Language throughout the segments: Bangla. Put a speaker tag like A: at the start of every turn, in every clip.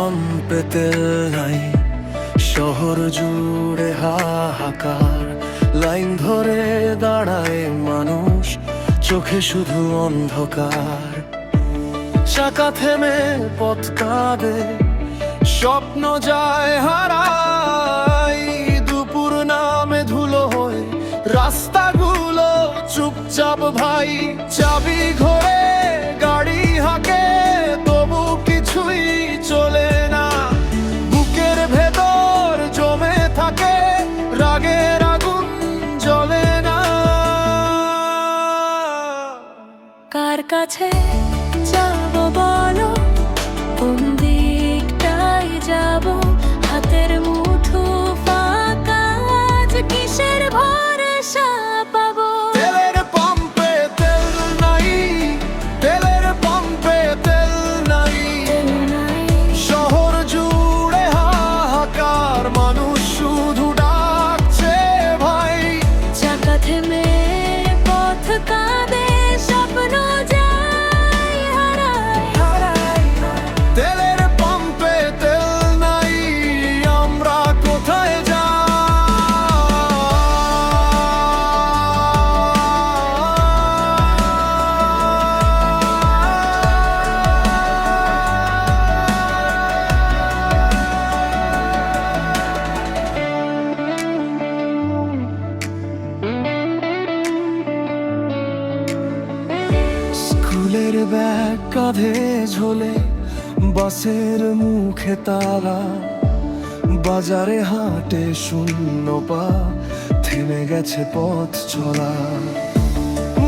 A: পাম্পে তেল নাই, শহর জুড়ে হাহাকার। লাইন ধরে দাঁড়ায় মানুষ, চোখে শুধু অন্ধকার। চাকা থেমে পথ কাঁদে, স্বপ্ন যায় হারাই। দুপুর নামে ধুলো হয়ে রাস্তাগুলো চুপচাপ ভাই। চাবি ঘোরে গাড়ি হাঁকে, তবু কিছুই চলে না। বুকের ভেতর জমে থাকে রাগের আগুন, জ্বলে না।
B: কার কাছে যাব বলো, কোন দিকটাই যাব? হাতের মুঠো ফাঁকা, আজ কিসের ভরসা পাবো?
A: তেলের পাম্পে তেল নাই, তেলের পাম্পে তেল নাই। শহর জুড়ে হাহাকার, মানুষ শুধু ডাকছে ভাই।
B: চাকা থেমে পথ কাঁদে, স্বপ্ন যায় হারায়।
A: তেলের পাম্পে তেল নাই, আমরা কোথায় যাই? স্কুলের ব্যাগ কাঁধে ঝোলে, বাসের মুখে তালা। বাজারে হাটে শূন্য পা, থেমে গেছে পথ চলা।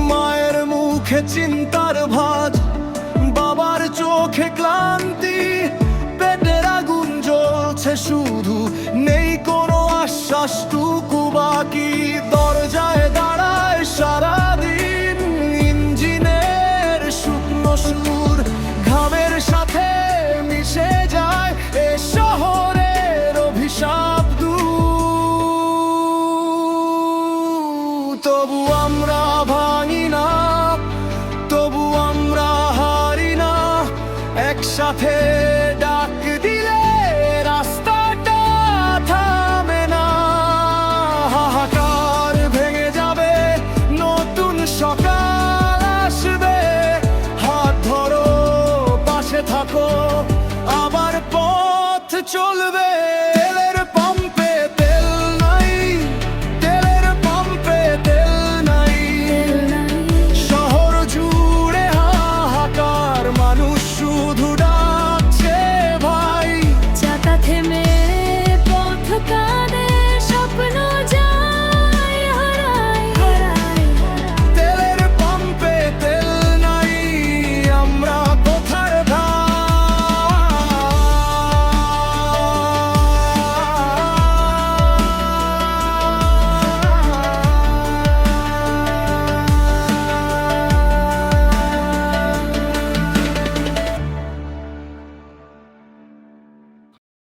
A: মায়ের মুখে চিন্তার ভাঁজ, বাবার চোখে ক্লান্তি। পেটের আগুন জ্বলছে শুধু, নেই কোনো আশ্বাসটুকু বাকি। দরজায় দাঁড়ায় সারাদিন, ইঞ্জিনের শুকনো সুর ঘামের সাথে মিশে যায়। এ শহরের অভিশাপ তবু আমরা ভাঙি না, তবু আমরা হারি না। একসাথে ডাক দিলে রাস্তাটা থামে না। হাহাকার ভেঙে যাবে, নতুন সকাল আসবে। হাত ধরো, পাশে থাকো, আবার পথ চলবে।